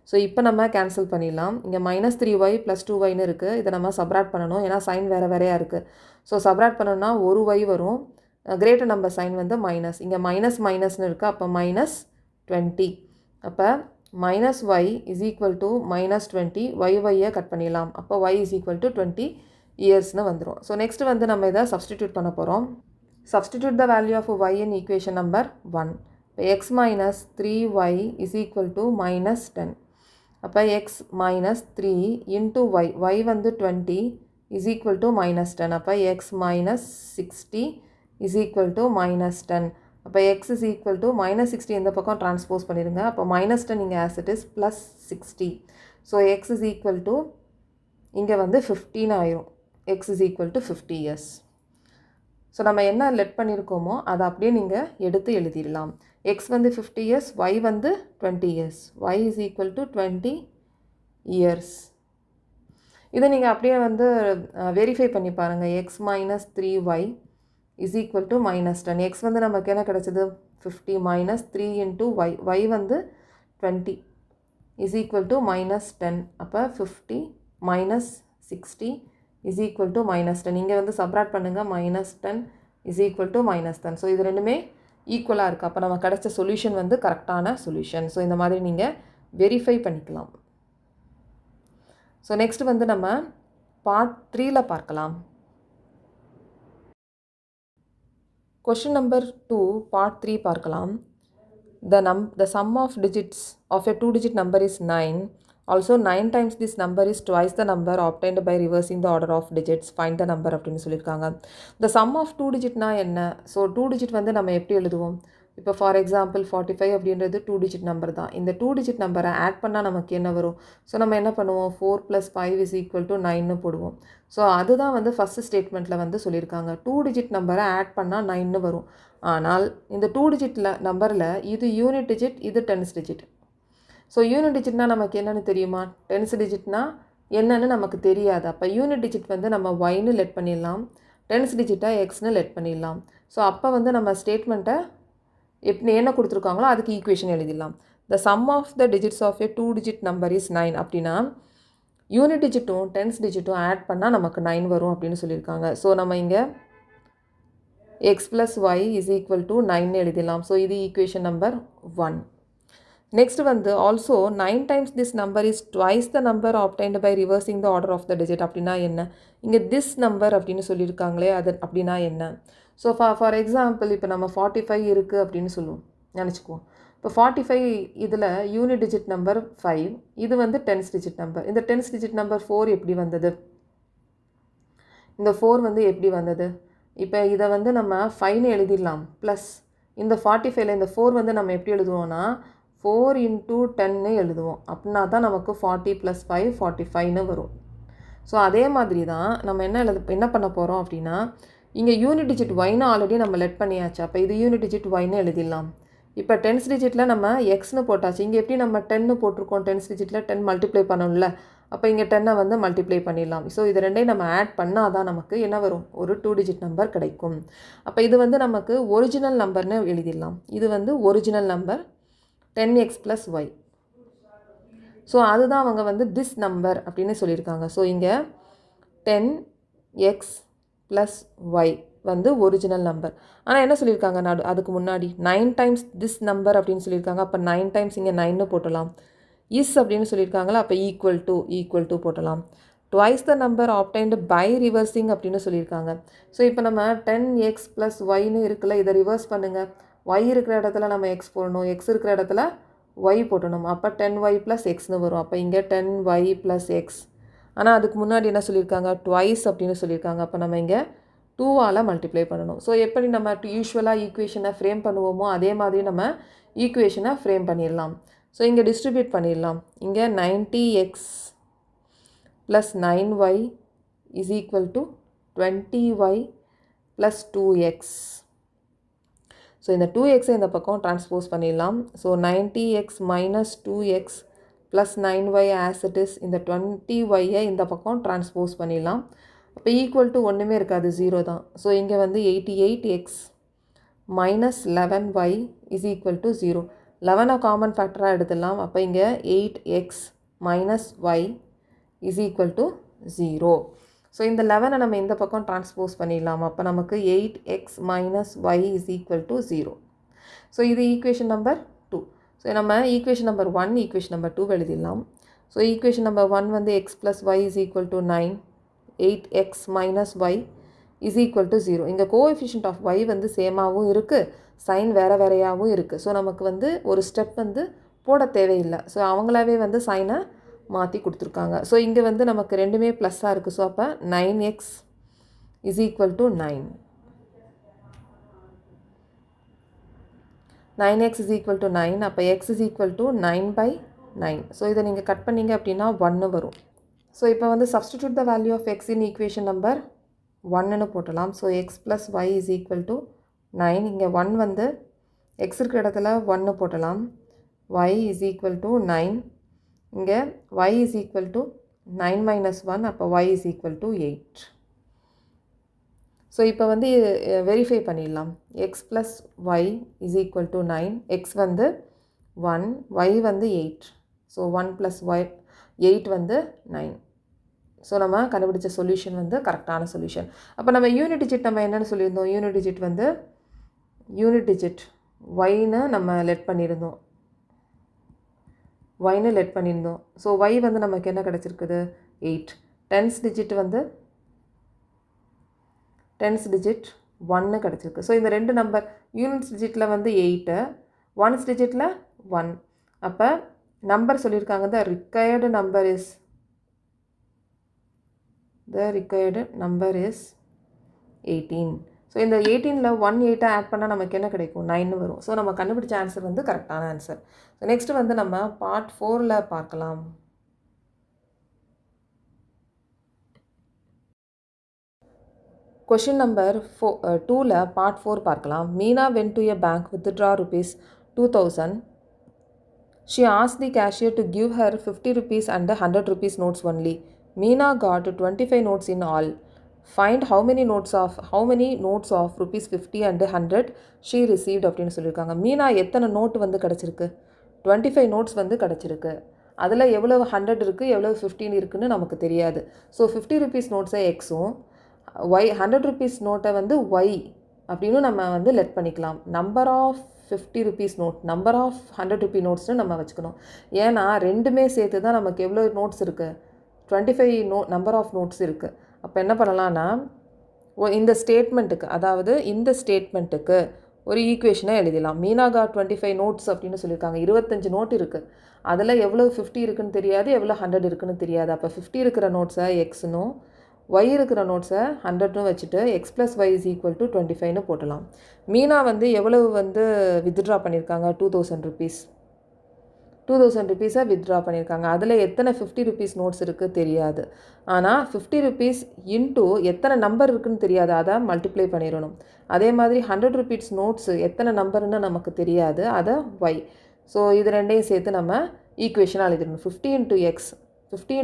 ஸோ இப்போ நம்ம கேன்சல் பண்ணிடலாம். இங்கே -3y + 2yன்னு இருக்குது. இதை நம்ம சப்ராக்ட் பண்ணணும். ஏன்னா சைன் வேறையாக இருக்குது. ஸோ சப்ராக்ட் பண்ணணும்னா ஒரு y வரும். கிரேட்டர் நம்பர் சைன் வந்து மைனஸ். இங்கே மைனஸ்னு இருக்குது. அப்போ -20. அப்போ -y is equal to -20. y cut பண்ணிடலாம். அப்போ y is equal to 20 இயர்ஸ்னு வந்துடும். ஸோ நெக்ஸ்ட் வந்து நம்ம இதை சப்ஸ்டிடியூட் பண்ண போகிறோம். Substitute the value of y in equation number 1. x minus 3y is equal to minus 10. அப்போ x minus 3 into y வந்து 20 is equal to minus 10. அப்போ x minus 60 is equal to minus 10. அப்போ x is equal to minus 60 இந்த பக்கம் transpose பண்ணிருங்க. அப்போ minus 10 இங்கே as it is plus 60. So x is equal to இங்கே வந்து 15 ஆயிரும். x is equal to 50 years. So நம்ம என்ன லெட் பண்ணியிருக்கோமோ அதை அப்படியே நீங்கள் எடுத்து எழுதிடலாம். எக்ஸ் வந்து 50 இயர்ஸ், ஒய் வந்து 20 years. Y is equal to 20 years. இதை நீங்கள் அப்படியே வந்து வெரிஃபை பண்ணி பாருங்கள். X minus 3y is equal to minus 10. X வந்து நமக்கு என்ன கிடச்சிது 50 மைனஸ் 3 இன்ட்டு ஒய், ஒய் வந்து 20 இஸ் ஈக்குவல் டு மைனஸ் 10. அப்போ 50 minus 60 is equal to minus 10. இங்கே வந்து சப்ராக்ட் பண்ணுங்கள். minus 10 is equal to minus 10. So இது ரெண்டுமே ஈக்குவலாக இருக்குது. அப்போ நம்ம கிடைச்ச சொல்யூஷன் வந்து கரெக்டான சொல்யூஷன். ஸோ இந்த மாதிரி நீங்கள் வெரிஃபை பண்ணிக்கலாம். ஸோ நெக்ஸ்ட் வந்து நம்ம பார்ட் 3ல பார்க்கலாம். கொஷின் நம்பர் 2 பார்ட் 3 பார்க்கலாம். The sum of digits of a 2-digit number is 9. Also 9 times this number is twice the number obtained by reversing the order of digits. Find the number அப்படின்னு சொல்லியிருக்காங்க. The sum of 2 digitனா என்ன? So 2 digit வந்து நம்ம எப்படி எழுதுவோம்? இப்போ for example 45 அப்படின்றது 2 digit number தான். இந்த 2 digit நம்பரை ஆட் பண்ணால் நமக்கு என்ன வரும்? ஸோ நம்ம என்ன பண்ணுவோம்? 4 + 5 is equal to 9னு போடுவோம். ஸோ அதுதான் வந்து ஃபஸ்ட்டு ஸ்டேட்மெண்ட்டில் வந்து சொல்லியிருக்காங்க. 2 digit நம்பரை ஆட் பண்ணால் 9னு வரும். ஆனால் இந்த 2 digit நம்பரில் இது யூனிட் டிஜிட், இது டென்ஸ் டிஜிட். ஸோ யூனிட் டிஜிட்னால் நமக்கு என்னென்னு தெரியுமா? டென்ஸ் டிஜிட்னா என்னன்னு நமக்கு தெரியாது. அப்போ யூனிட் டிஜிட் வந்து நம்ம ஒய்னு லெட் பண்ணிடலாம், டென்ஸ் டிஜிட்டாக எக்ஸ்னு லெட் பண்ணிடலாம். ஸோ அப்போ வந்து நம்ம ஸ்டேட்மெண்ட்டை என்ன கொடுத்துருக்காங்களோ அதுக்கு ஈக்குவேஷன் எழுதிடலாம். The sum of the digits of a 2-digit number is 9 அப்படின்னா யூனிட் டிஜிட்டும் டென்ஸ் டிஜிட்டும் ஆட் பண்ணால் நமக்கு 9 வரும் அப்படின்னு சொல்லியிருக்காங்க. ஸோ நம்ம இங்கே x plus y is equal to 9 எழுதிடலாம். ஸோ இது ஈக்குவேஷன் நம்பர் 1. நெக்ஸ்ட் வந்து also 9 times this number is twice the number obtained by reversing the order of the digit. அப்படின்னா என்ன? இங்கே this number அப்படின்னு சொல்லியிருக்காங்களே, அது அப்படின்னா என்ன? ஸோ ஃபார் எக்ஸாம்பிள் இப்போ நம்ம 45 இருக்குது அப்படின்னு சொல்லுவோம் நினச்சிக்குவோம். இப்போ 45 இதில் யூனிட் டிஜிட் நம்பர் 5, இது வந்து டென்ஸ் டிஜிட் நம்பர். இந்த டென்ஸ் டிஜிட் நம்பர் 4 எப்படி வந்தது? இந்த 4 வந்து எப்படி வந்தது? இப்போ இதை வந்து நம்ம 5னு எழுதிடலாம். ப்ளஸ் இந்த 45ல் இந்த 4 வந்து நம்ம எப்படி எழுதுவோம்னா 4 × 10னு எழுதுவோம். அப்படின்னா தான் நமக்கு 40 + 5 45னு வரும். ஸோ அதே மாதிரி தான் நம்ம என்ன பண்ண போகிறோம் அப்படின்னா இங்கே யூனிட் டிஜிட் ஒய்னு ஆல்ரெடி நம்ம லெட் பண்ணியாச்சு. அப்போ இது யூனிட் டிஜிட் ஒய்னு எழுதிடலாம். இப்போ டென்ஸ் டிஜிட்டில் நம்ம எக்ஸ்னு போட்டாச்சு. இங்கே எப்படி நம்ம 10னு போட்டிருக்கோம், டென்ஸ் டிஜிட்டில் 10 மல்டிப்ளை பண்ணணும்ல. அப்போ இங்கே 10ஐ வந்து மல்டிப்ளை பண்ணிடலாம். ஸோ இது ரெண்டையும் நம்ம ஆட் பண்ணால் தான் நமக்கு என்ன வரும்? ஒரு 2-digit நம்பர் கிடைக்கும். அப்போ இது வந்து நமக்கு ஒரிஜினல் நம்பர்னு எழுதிடலாம். இது வந்து original number 10x + y. So அதுதான் அவங்க வந்து திஸ் நம்பர் அப்படின்னு சொல்லியிருக்காங்க. ஸோ இங்கே 10x + y வந்து ஒரிஜினல் நம்பர். ஆனால் என்ன சொல்லியிருக்காங்க? அதுக்கு முன்னாடி 9 times திஸ் நம்பர் அப்படின்னு சொல்லியிருக்காங்க. அப்போ 9 times இங்கே 9னு போட்டலாம். இஸ் அப்படின்னு சொல்லியிருக்காங்களா, அப்போ ஈக்குவல் டு போட்டலாம். Twice the number obtained by reversing அப்படின்னு சொல்லியிருக்காங்க. ஸோ இப்போ நம்ம 10x + yன்னு இருக்குல்ல, இதை ரிவர்ஸ் பண்ணுங்கள். y இருக்கிற இடத்துல நம்ம x போடணும், x இருக்கிற இடத்துல y போட்டணும். அப்போ 10y + xன்னு வரும். அப்போ இங்கே 10y + x. ஆனால் அதுக்கு முன்னாடி என்ன சொல்லியிருக்காங்க? ட்வைஸ் அப்படின்னு சொல்லியிருக்காங்க. அப்போ நம்ம இங்கே 2ஆல் மல்டிப்ளை பண்ணணும். ஸோ எப்படி நம்ம யூஸ்வலாக ஈக்குவேஷனை ஃப்ரேம் பண்ணுவோமோ அதே மாதிரி நம்ம ஈக்குவேஷனை ஃப்ரேம் பண்ணிடலாம். ஸோ இங்கே டிஸ்ட்ரிபியூட் பண்ணிடலாம். இங்கே 90x + 9y is equal to 20y + 2x. So இந்த 2xஐ இந்த பக்கம் டிரான்ஸ்போஸ் பண்ணிடலாம். So 90x - 2x + 9y as it is. இந்த 20yஐ இந்த பக்கம் டிரான்ஸ்போஸ் பண்ணிடலாம். அப்போ ஈக்குவல் டு ஒன்றுமே இருக்காது, 0 தான். ஸோ இங்கே வந்து 88x - 11y is equal to 0. 11 common ஃபேக்டராக எடுத்துடலாம். அப்போ இங்கே 8x - y is equal to 0. So இந்த 11ஐ நம்ம இந்த பக்கம் டிரான்ஸ்போஸ் பண்ணிடலாம். அப்போ நமக்கு 8x - y is equal to 0. So இது ஈக்குவேஷன் நம்பர் 2. ஸோ நம்ம ஈக்குவேஷன் நம்பர் 1 ஈக்குவேஷன் நம்பர் 2 எழுதிடலாம். ஸோ ஈக்குவேஷன் நம்பர் 1 வந்து x + y is equal to 9. 8x minus y is equal to 0. இங்கே கோஎஃபிஷியன்ட் ஆஃப் y வந்து சேமாகவும் இருக்குது, சைன் வேறு வேறையாகவும் இருக்குது. So நமக்கு வந்து ஒரு ஸ்டெப் வந்து போட தேவையில்லை. ஸோ அவங்களாவே வந்து சைனை மாற்றி கொடுத்துருக்காங்க. ஸோ இங்கே வந்து நமக்கு ரெண்டுமே ப்ளஸ்ஸாக இருக்குது. ஸோ அப்போ 9x is equal to 9. 9x is equal to 9. அப்போ x is equal to 9/9. So இதை நீங்கள் கட் பண்ணிங்க அப்படின்னா 1 வரும். ஸோ இப்போ வந்து substitute the value of x in equation number 1ன்னு போட்டலாம். So x plus y is equal to 9. இங்கே 1 வந்து x இருக்கிற இடத்துல 1 போட்டலாம். y is equal to 9. இங்கே y is equal to 9 minus 1. அப்போ y is equal to 8. So இப்போ வந்து வெரிஃபை பண்ணிடலாம். x plus y is equal to 9. x வந்து 1, y வந்து 8. ஸோ 1 plus y 8 வந்து 9. ஸோ நம்ம கண்டுபிடிச்ச சொல்யூஷன் வந்து கரெக்டான சொல்யூஷன். அப்போ நம்ம யூனிட் டிஜிட் நம்ம என்னென்னு சொல்லியிருந்தோம்? யூனிட் டிஜிட் வந்து யூனிட் டிஜிட் ஒய்ன்னு நம்ம லெட் பண்ணியிருந்தோம். ஒய்ன்னு லெட் பண்ணியிருந்தோம். ஸோ ஒய் வந்து நமக்கு என்ன கிடச்சிருக்குது? 8. டென்ஸ் டிஜிட் வந்து டென்ஸ் டிஜிட் 1 கிடச்சிருக்கு. ஸோ இந்த ரெண்டு நம்பர் யூனிட்ஸ் டிஜிட்டில் வந்து 8, ஒன்ஸ் டிஜிட்டில் 1. அப்போ நம்பர் சொல்லியிருக்காங்க, the required number is 18. So இந்த 18ல் 1 8 ஆட் பண்ணால் நமக்கு என்ன கிடைக்கும்? 9 வரும். ஸோ நம்ம கண்டுபிடிச்ச ஆன்சர் வந்து கரெக்டான ஆன்சர். ஸோ நெக்ஸ்ட்டு வந்து நம்ம பார்ட் 4ல் பார்க்கலாம். Question number 2ல் part 4 பார்க்கலாம். Meena went to a bank withdraw rupees 2000. She asked the cashier to give her 50 rupees and 100 rupees notes only. Meena got 25 notes in all. Find how many notes of rupees 50 and 100 she received அப்படின்னு சொல்லியிருக்காங்க. மீனா எத்தனை note வந்து கிடச்சிருக்கு? 25 notes வந்து கிடச்சிருக்கு. அதில் எவ்வளவு 100 இருக்குது, எவ்வளவு 15 இருக்குதுன்னு நமக்கு தெரியாது. ஸோ 50 ருபீஸ் நோட்ஸை எக்ஸும், ஒய் 100 ருபீஸ் நோட்டை வந்து ஒய் அப்படின்னு நம்ம வந்து லெட் பண்ணிக்கலாம். Number of 50 rupees note, number of 100 rupee நோட்ஸ்னு நம்ம வச்சுக்கணும். ஏன்னா ரெண்டுமே சேர்த்து தான் நமக்கு எவ்வளோ நோட்ஸ் இருக்குது? 25 நம்பர் ஆஃப் நோட்ஸ் இருக்குது. அப்போ என்ன பண்ணலான்னா, இந்த ஸ்டேட்மெண்ட்டுக்கு, அதாவது இந்த ஸ்டேட்மெண்ட்டுக்கு ஒரு ஈக்குவேஷனை எழுதிடலாம். மீனா காட் 25 நோட்ஸ் அப்படின்னு சொல்லியிருக்காங்க. 25 நோட் இருக்குது. அதில் எவ்வளோ 50 இருக்குதுன்னு தெரியாது, எவ்வளோ 100 இருக்குதுன்னு தெரியாது. அப்போ 50 இருக்கிற நோட்ஸை எக்ஸ்னும், ஒய் இருக்கிற நோட்ஸை 100ன்னு வச்சுட்டு x + y = 25ன்னு போட்டலாம். மீனா வந்து எவ்வளவு வந்து வித்ட்ரா பண்ணியிருக்காங்க? 2000 ருபீஸ். 2000 ருபீஸை வித்ட்ரா பண்ணியிருக்காங்க. அதில் எத்தனை 50 ருபீஸ் நோட்ஸ் இருக்குது தெரியாது. ஆனால் 50 ருபீஸ் இன்ட்டு எத்தனை நம்பர் இருக்குதுன்னு தெரியாது, அதை மல்டிப்ளை பண்ணிடணும். அதே மாதிரி 100 ருபீஸ் நோட்ஸு எத்தனை நம்பர்னு நமக்கு தெரியாது, அதை ஒய். ஸோ இது ரெண்டையும் சேர்த்து நம்ம ஈக்குவேஷனாக எழுதிடணும். 50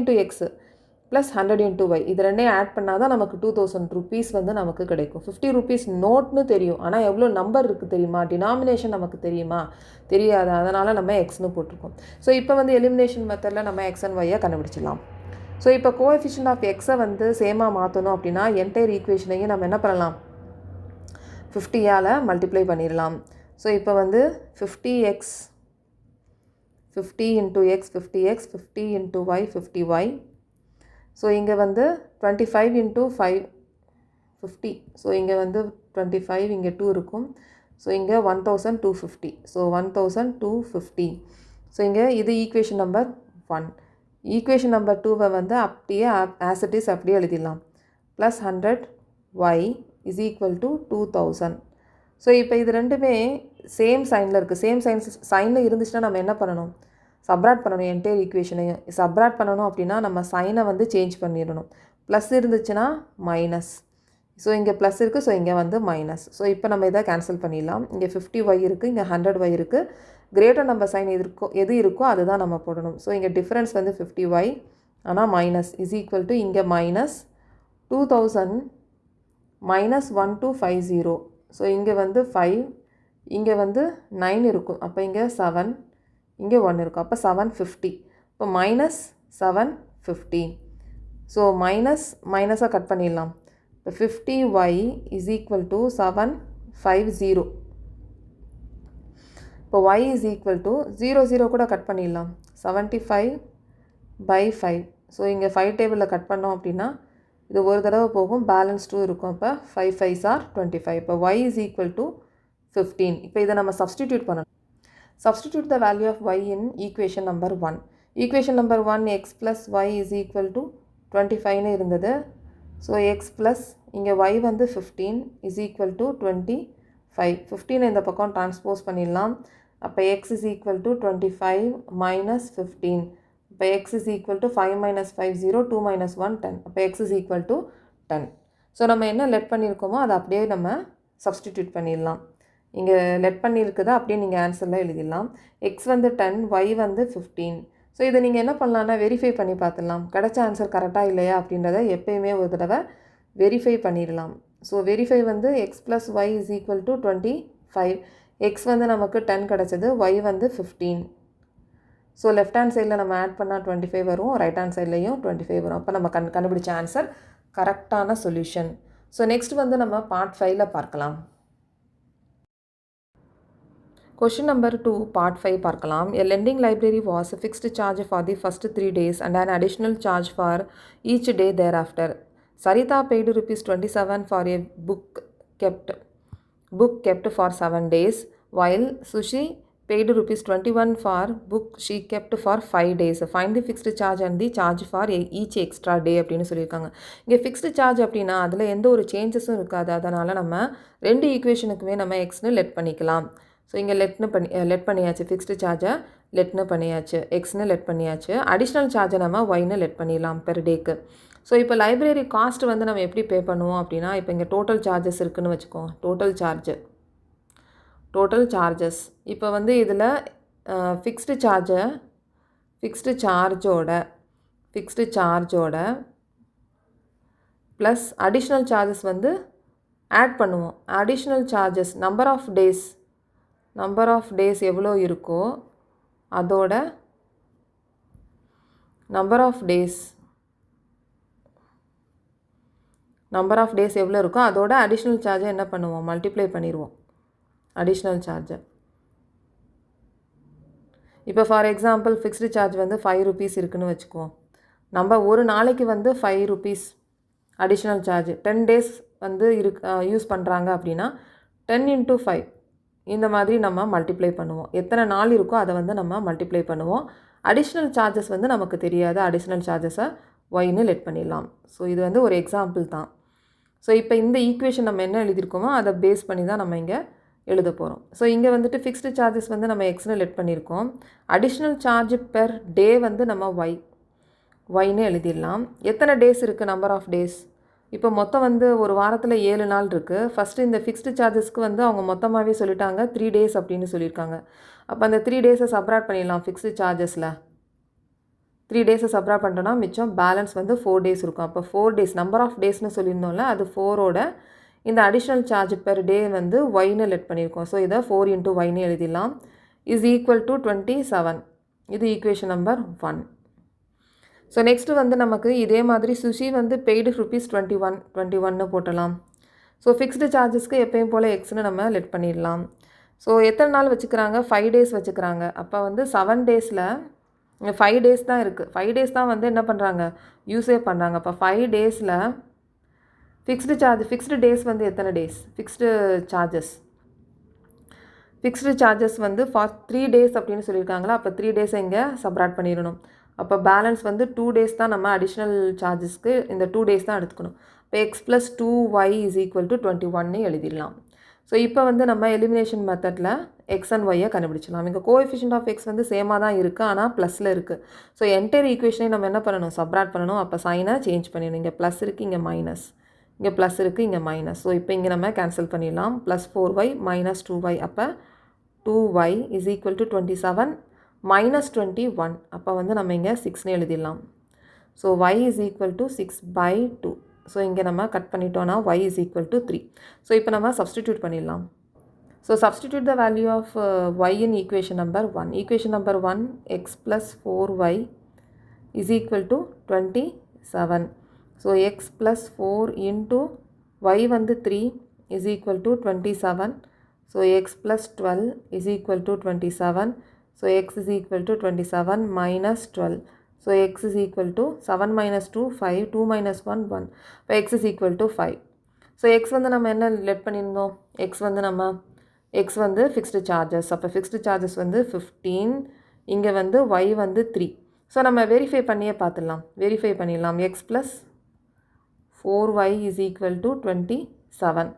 × x ப்ளஸ் 100 × y, இது ரெண்டையும் ஆட் பண்ணால் தான் நமக்கு 2000 ருபீஸ் வந்து நமக்கு கிடைக்கும். 50 ருபீஸ் நோட்னு தெரியும், ஆனால் எவ்வளோ நம்பர் இருக்குது தெரியுமா? டினாமினேஷன் நமக்கு தெரியுமா? தெரியாது. அதனால் நம்ம எக்ஸ்னு போட்டிருக்கோம். ஸோ இப்போ வந்து எலிமினேஷன் மெத்தடில் நம்ம எக்ஸ் அண்ட் ஒய்யை கண்டுபிடிச்சிடலாம். ஸோ இப்போ கோஎஃபிஷியன்ட் ஆஃப் எக்ஸை வந்து சேமாக மாற்றணும் அப்படின்னா என்டையர் ஈக்குவேஷனையும் நம்ம என்ன பண்ணலாம்? 50ஆல் மல்டிப்ளை பண்ணிடலாம். ஸோ இப்போ வந்து 50x 50 × x 50x 50 × y 50y. So இங்கே வந்து 25 × 5 50. ஸோ இங்கே வந்து 25, இங்கே 2 இருக்கும். ஸோ இங்கே 1250. ஸோ 1250. ஸோ இங்கே இது ஈக்குவேஷன் நம்பர் 1. ஈக்குவேஷன் நம்பர் 2வை வந்து அப்படியே ஆஸ் இட் இஸ் அப்படியே எழுதிடலாம். Plus 100y = 2000. ஸோ இப்போ இது ரெண்டுமே சேம் சைனில் இருக்குது. சேம் சைனில் இருந்துச்சுன்னா நம்ம என்ன பண்ணணும்? சப்ராட் பண்ணணும். என்டையர் ஈக்குவேஷனையும் சப்ராட் பண்ணணும் அப்படின்னா நம்ம சைனை வந்து சேஞ்ச் பண்ணிடணும். ப்ளஸ் இருந்துச்சுன்னா மைனஸ். ஸோ இங்கே ப்ளஸ் இருக்குது, ஸோ இங்கே வந்து மைனஸ். ஸோ இப்போ நம்ம இதை கேன்சல் பண்ணிடலாம். இங்கே 50y இருக்குது, இங்கே 100y இருக்குது. கிரேட்டர் நம்பர் சைன் எது இருக்கோ அதுதான் நம்ம போடணும். ஸோ இங்கே டிஃப்ரென்ஸ் வந்து 50y, ஆனால் மைனஸ் = இங்கே மைனஸ் 2000 -1250. ஸோ இங்கே வந்து 5, இங்கே வந்து 9 இருக்கும். அப்போ இங்கே 7, இங்கே 1 இருக்கும். அப்போ 750. இப்போ -750. ஸோ மைனஸாக கட் பண்ணிடலாம். இப்போ 50y = 750. இப்போ y = 0 கூட கட் பண்ணிடலாம். 75/5. ஸோ இங்கே 5 டேபிளில் கட் பண்ணோம் அப்படின்னா இது ஒரு தடவை போகும், பேலன்ஸ் 2 இருக்கும். அப்போ 5 5s are 25. இப்போ y is equal to 15. இப்போ இதை நம்ம சப்ஸ்டிடியூட் பண்ணணும். Substitute the value of y in equation number 1. Equation number 1 x plus y is equal to 25 இருந்தது. So x plus இங்கே y வந்து 15 is equal to 25. 15 இந்த பக்கம் transpose பண்ணிடலாம். அப்போ x is equal to 25 minus 15. அப்போ x is equal to 5 minus 5 0, 2 minus 1 10. அப்போ x is equal to 10. So நம்ம என்ன லெட் பண்ணியிருக்கோமோ அதை அப்படியே நம்ம சப்ஸ்டிடியூட் பண்ணிடலாம். இங்கே லெட் பண்ணியிருக்குதா அப்படியே நீங்கள் ஆன்சரில் எழுதிடலாம். எக்ஸ் வந்து 10, ஒய் வந்து 15. ஸோ இதை நீங்கள் என்ன பண்ணலான்னா வெரிஃபை பண்ணி பார்த்துடலாம். கிடைச்ச ஆன்சர் கரெக்டாக இல்லையா அப்படின்றத எப்போயுமே ஒரு தடவை வெரிஃபை பண்ணிடலாம். ஸோ வெரிஃபை வந்து x plus y is equal to 25. X வந்து நமக்கு 10 கிடச்சது, ஒய் வந்து 15. ஸோ லெஃப்ட் ஹேண்ட் சைடில் நம்ம ஆட் பண்ணால் 25 வரும், ரைட் ஹேண்ட் சைட்லேயும் 25 வரும். அப்போ நம்ம கண்டுபிடிச்ச ஆன்சர் கரெக்டான சொல்யூஷன். ஸோ நெக்ஸ்ட் வந்து நம்ம பார்ட் 5ல் பார்க்கலாம். Question number 2, part 5 பார்க்கலாம். A lending library was a fixed charge for the first 3 days and an additional charge for each day thereafter. Sarita paid ₹27 for a book kept for 7 days, while Sushi paid ₹21 for book she kept for 5 days. Find the fixed charge and the charge for each extra day அப்படின்னு சொல்லியிருக்காங்க. இங்கே fixed charge அப்படின்னா அதில் எந்த ஒரு சேஞ்சஸும் இருக்காது. அதனால் நம்ம ரெண்டு ஈக்குவேஷனுக்குமே நம்ம எக்ஸ்னு லெட் பண்ணிக்கலாம். ஸோ இங்கே லெட் பண்ணியாச்சு, ஃபிக்ஸ்டு சார்ஜை லெட்னு பண்ணியாச்சு, எக்ஸ்னு லெட் பண்ணியாச்சு. அடிஷ்னல் சார்ஜை நம்ம ஒய்னு லெட் பண்ணிடலாம் பெர் டேக்கு. ஸோ இப்போ லைப்ரரி காஸ்ட் வந்து நம்ம எப்படி பே பண்ணுவோம் அப்படின்னா, இப்போ இங்கே டோட்டல் சார்ஜஸ் இருக்குதுன்னு வச்சுக்கோம். டோட்டல் சார்ஜஸ் இப்போ வந்து இதில் ஃபிக்ஸ்டு சார்ஜோட ப்ளஸ் அடிஷ்னல் சார்ஜஸ் வந்து ஆட் பண்ணுவோம். Additional charges number of days எவ்வளோ இருக்கோ அதோட நம்பர் ஆஃப் டேஸ் எவ்வளோ இருக்கோ அதோட அடிஷ்னல் சார்ஜை என்ன பண்ணுவோம், மல்டிப்ளை பண்ணிடுவோம் அடிஷ்னல் சார்ஜை. இப்போ ஃபார் எக்ஸாம்பிள் ஃபிக்ஸ்டு சார்ஜ் வந்து ₹5 இருக்குதுன்னு வச்சுக்குவோம். நம்ம ஒரு நாளைக்கு வந்து ₹5 அடிஷ்னல் சார்ஜ் 10 டேஸ் வந்து யூஸ் பண்ணுறாங்க அப்படின்னா 10 × 5 இந்த மாதிரி நம்ம மல்டிப்ளை பண்ணுவோம். எத்தனை நாள் இருக்கோ அதை வந்து நம்ம மல்டிப்ளை பண்ணுவோம். அடிஷ்னல் சார்ஜஸ் வந்து நமக்கு தெரியாது, அடிஷ்னல் சார்ஜஸை ஒய்னு லெட் பண்ணிடலாம். ஸோ இது வந்து ஒரு எக்ஸாம்பிள் தான். ஸோ இப்போ இந்த ஈக்குவேஷன் நம்ம என்ன எழுதியிருக்கோமோ அதை பேஸ் பண்ணி தான் நம்ம இங்கே எழுத போகிறோம். ஸோ இங்கே வந்துட்டு ஃபிக்ஸ்டு சார்ஜஸ் வந்து நம்ம எக்ஸ்னு லெட் பண்ணியிருக்கோம். அடிஷ்னல் சார்ஜ் பெர் டே வந்து நம்ம ஒய்னு எழுதிடலாம். எத்தனை டேஸ் இருக்குது, நம்பர் ஆஃப் டேஸ். இப்போ மொத்தம் வந்து ஒரு வாரத்தில் 7 நாள் இருக்குது. ஃபஸ்ட்டு இந்த ஃபிக்ஸ்டு சார்ஜஸ்க்கு வந்து அவங்க மொத்தமாகவே சொல்லிட்டாங்க 3 டேஸ் அப்படின்னு சொல்லியிருக்காங்க. அப்போ அந்த 3 டேஸை சப்ராக்ட் பண்ணிடலாம். ஃபிக்ஸ்டு சார்ஜஸில் 3 டேஸை சப்ராக்ட் பண்ணிட்டோன்னா மிச்சம் பேலன்ஸ் வந்து 4 டேஸ் இருக்கும். அப்போ 4 டேஸ் நம்பர் ஆஃப் டேஸ்னு சொல்லியிருந்தோம்ல, அது 4ஓட இந்த அடிஷ்னல் சார்ஜ் பெர் டே வந்து ஒய்னு லெட் பண்ணியிருக்கோம். ஸோ இதை 4 × ஒய்னு எழுதிடலாம். Is equal to 27. இது ஈக்குவேஷன் நம்பர் 1. ஸோ நெக்ஸ்ட்டு வந்து நமக்கு இதே மாதிரி சுஷி வந்து பெய்டு ₹21 போட்டலாம். ஸோ ஃபிக்ஸ்டு சார்ஜஸ்க்கு எப்பயும் போல் எக்ஸ்னு நம்ம லெட் பண்ணிடலாம். ஸோ எத்தனை நாள் வச்சுக்கிறாங்க, 5 டேஸ் வச்சுக்கிறாங்க. அப்போ வந்து 7 டேஸில் 5 டேஸ் தான் இருக்குது. 5 டேஸ் தான் வந்து என்ன பண்ணுறாங்க, யூஸே பண்ணுறாங்க. அப்போ 5 டேஸில் ஃபிக்ஸ்டு டேஸ் வந்து எத்தனை டேஸ், ஃபிக்ஸ்டு சார்ஜஸ் வந்து ஃபார் 3 டேஸ் அப்படின்னு சொல்லியிருக்காங்களா. அப்போ 3 டேஸை இங்கே சப்ராக்ட் பண்ணிடணும். அப்போ பேலன்ஸ் வந்து 2 டேஸ் தான் நம்ம அடிஷ்னல் சார்ஜஸ்க்கு இந்த 2 டேஸ் தான் எடுத்துக்கணும். இப்போ X plus 2y is equal to 21 எழுதிடலாம். ஸோ இப்போ வந்து நம்ம எலிமினேஷன் மெத்தடில் எக்ஸ் அண்ட் ஒய்யை கண்டுபிடிச்சலாம். இங்கே கோஎஃபிஷியன்ட் ஆஃப் எக்ஸ் வந்து சேமாக தான் இருக்குது, ஆனால் ப்ளஸில் இருக்குது. ஸோ என்டையர் ஈக்குவேஷனை நம்ம என்ன பண்ணணும், சப்ராக்ட் பண்ணணும். அப்போ சைனை சேஞ்ச் பண்ணிடணும். இங்கே ப்ளஸ் இருக்குது, இங்கே மைனஸ், இங்கே ப்ளஸ் இருக்குது, இங்கே மைனஸ். ஸோ இப்போ இங்கே நம்ம கேன்சல் பண்ணிடலாம். Plus 4y minus 2y. அப்போ 2y is equal to 27 minus 21. அப்போ வந்து நம்ம இங்கே 6ன்னு எழுதிடலாம். So y is equal to 6/2. So இங்கே நம்ம கட் பண்ணிட்டோன்னா y இஸ் ஈக்குவல் டு 3. ஸோ இப்போ நம்ம சப்ஸ்டிடியூட் பண்ணிடலாம். So substitute the value of y in equation number 1. Equation number 1 x plus 4y is equal to 27. So x plus 4 into y வந்து 3 is equal to 27. So x plus 12 is equal to 27. So x is equal to 27 minus 12. So X is equal to 7 minus 2 5 2 minus 1 1. இப்போ X is equal to 5. So X வந்து நம்ம என்ன let பண்ணியிருந்தோம், X வந்து fixed charges. அப்போ fixed charges வந்து 15, இங்கே வந்து ஒய் வந்து 3. ஸோ நம்ம வெரிஃபை பண்ணிடலாம். X plus 4y is equal to 27.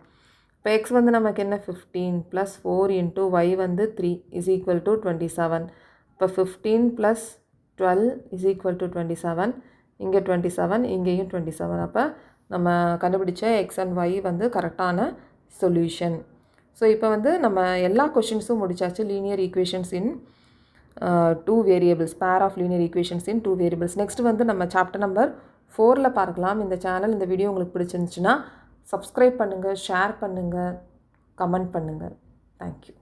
இப்போ எக்ஸ் வந்து நமக்கு என்ன 15 ப்ளஸ் 4 இன்ட்டு ஒய் வந்து 3 இஸ் ஈக்குவல் டு 27. இப்போ 15 ப்ளஸ் 12 இஸ் ஈக்குவல் டு 27. இங்கே 27, இங்கேயும் 27. அப்போ நம்ம கண்டுபிடிச்ச எக்ஸ் அண்ட் ஒய் வந்து கரெக்டான சொல்யூஷன். ஸோ இப்போ வந்து நம்ம எல்லா கொஷின்ஸும் முடிச்சாச்சு. Linear equations in 2 variables, pair of linear equations in 2 variables. Next வந்து நம்ம சாப்டர் நம்பர் 4ல் பார்க்கலாம். இந்த வீடியோ உங்களுக்கு பிடிச்சிருந்துச்சுன்னா சப்ஸ்கிரைப் பண்ணுங்கள், ஷேர் பண்ணுங்கள், கமெண்ட் பண்ணுங்கள். தேங்க்யூ.